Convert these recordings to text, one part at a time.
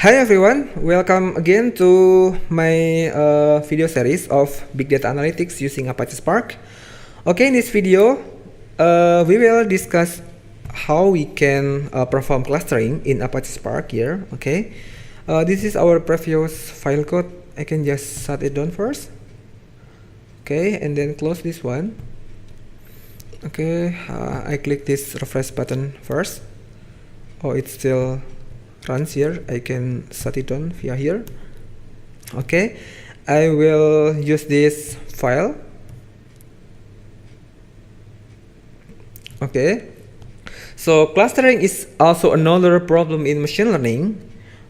Hi everyone, welcome again to my video series of Big Data Analytics using Apache Spark. Okay, in this video, we will discuss how we can perform clustering in Apache Spark here. Okay, this is our previous file code. I can just shut it down first. Okay, and then close this one. Okay, I click this refresh button first. Oh, it's still runs here. I can shut it down via here. Okay, I will use this file. Okay, so clustering is also another problem in machine learning,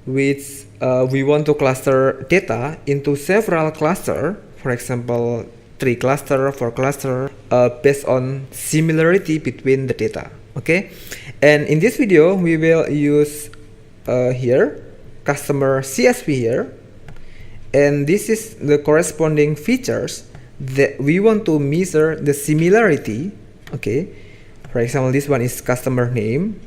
which we want to cluster data into several clusters. For example, 3 cluster, 4 cluster, based on similarity between the data. Okay, and in this video we will use here customer CSV here, and this is the corresponding features that we want to measure the similarity. Okay, for example, this one is customer name,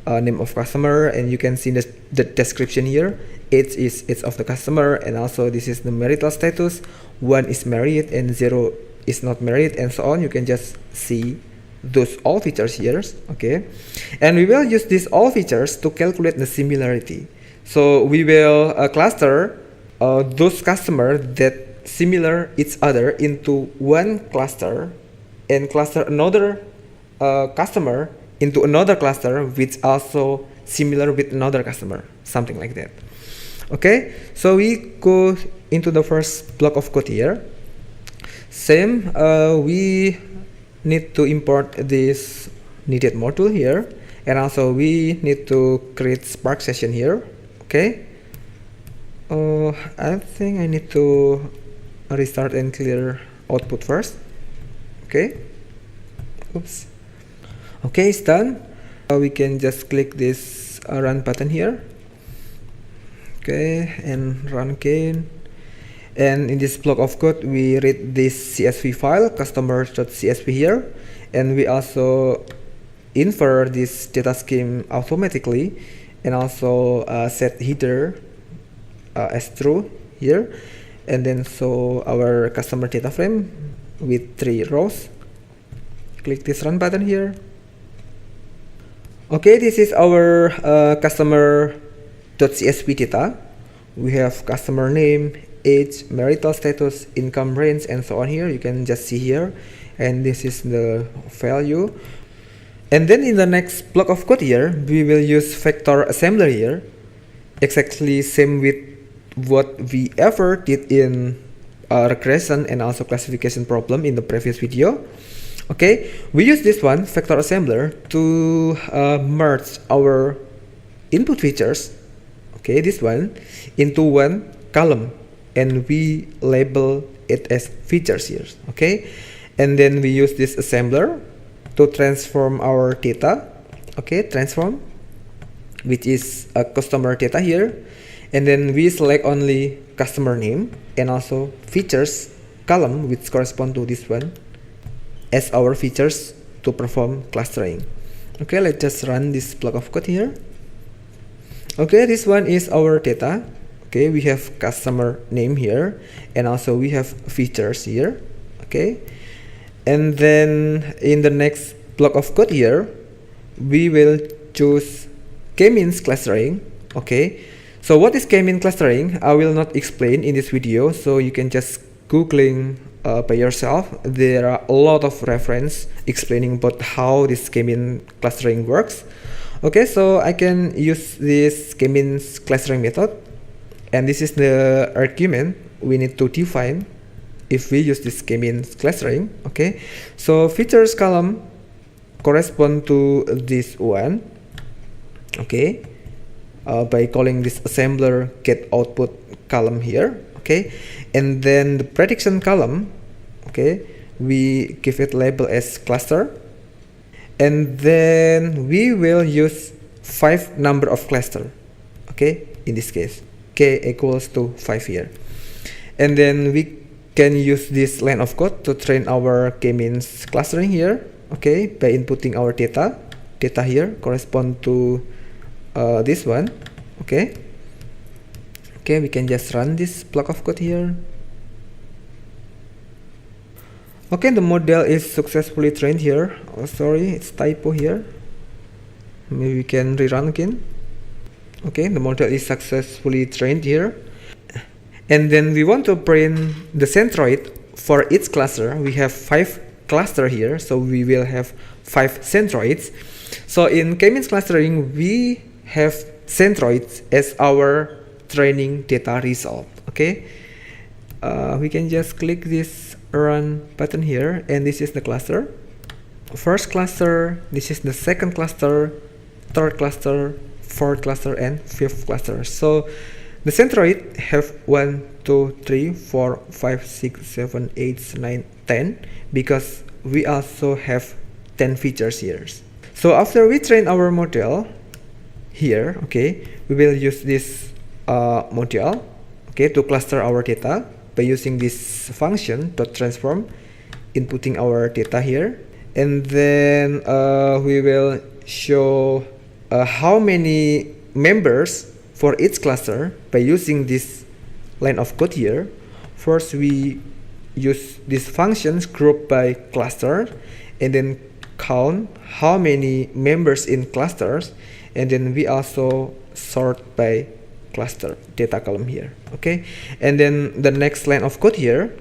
name of customer, and you can see the description here. Age is age of the customer, and also this is the marital status. 1 is married and 0 is not married, and so on. You can just see those all features here. Okay, and we will use these all features to calculate the similarity. So we will cluster those customers that similar each other into one cluster, and cluster another customer into another cluster which also similar with another customer, something like that. Okay, so we go into the first block of code here. Same, we need to import this needed module here, and also we need to create Spark session here. Okay, I think I need to restart and clear output first. Okay, oops. Okay, it's done. We can just click this run button here. Okay, and run again. And in this block of code, we read this CSV file, customer.csv here, and we also infer this data scheme automatically, and also set header as true here, and then show our customer data frame with 3 rows. Click this run button here. Okay, this is our customer.csv data. We have customer name, age, marital status, income range, and so on here. You can just see here, and this is the value. And then in the next block of code here, we will use vector assembler here, exactly same with what we ever did in regression and also classification problem in the previous video. Okay, we use this one, vector assembler, to merge our input features, okay, this one, into one column, and we label it as features here. Okay, and then we use this assembler to transform our data. Okay, transform, which is a customer data here, and then we select only customer name and also features column, which correspond to this one, as our features to perform clustering. Okay, let's just run this block of code here. Okay, this one is our data. Okay, we have customer name here, and also we have features here. Okay, and then in the next block of code here, we will choose k-means clustering. Okay, so what is k-mean clustering? I will not explain in this video, so you can just googling by yourself. There are a lot of reference explaining about how this k-mean clustering works. Okay, so I can use this k-means clustering method, and this is the argument we need to define if we use this k-means clustering. Okay, so features column correspond to this one. Okay, by calling this assembler get output column here. Okay, and then the prediction column, okay, we give it label as cluster, and then we will use 5 number of cluster. Okay, in this case k equals to 5 here, and then we can use this line of code to train our k-means clustering here. Okay, by inputting our data here correspond to this one. Okay, Okay, we can just run this block of code here. Okay, the model is successfully trained here. Oh, sorry, it's typo here. Maybe we can rerun again. Okay, the model is successfully trained here. And then we want to print the centroid for each cluster. We have 5 clusters here, so we will have 5 centroids. So in k-means clustering, we have centroids as our training data result. Okay, we can just click this run button here, and this is the cluster. First cluster, this is the second cluster, third cluster, fourth cluster, and fifth cluster. So the centroid have 1, 2, 3, 4, 5, 6, 7, 8, 9, 10 because we also have 10 features here. So after we train our model here, okay, we will use this model, okay, to cluster our data by using this function .transform, inputting our data here, and then we will show how many members for each cluster by using this line of code here. First, we use this functions group by cluster, and then count how many members in clusters, and then we also sort by cluster data column here. Okay, and then the next line of code here,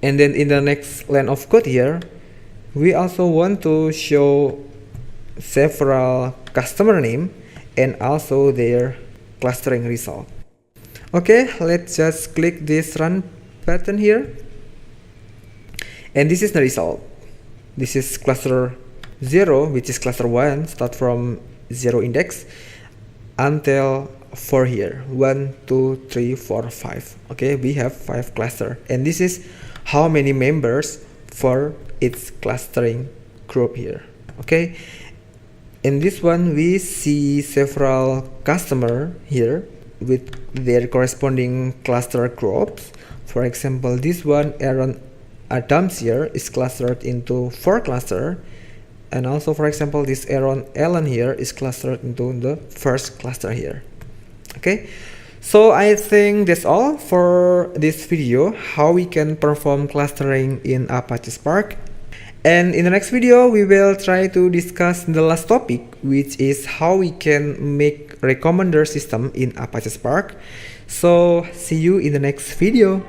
and then in the next line of code here, we also want to show several customer name and also their clustering result. Okay, let's just click this run button here, and this is the result. This is cluster 0, which is cluster 1, start from 0 index until 4 here, 1, 2, 3, 4, 5. Okay, we have 5 cluster, and this is how many members for its clustering group here. Okay, in this one we see several customer here with their corresponding cluster groups. For example, this one Aaron Adams here is clustered into 4 cluster, and also for example this Aaron Allen here is clustered into the first cluster here. Okay, so I think that's all for this video, how we can perform clustering in Apache Spark. And in the next video, we will try to discuss the last topic, which is how we can make recommender system in Apache Spark. So see you in the next video.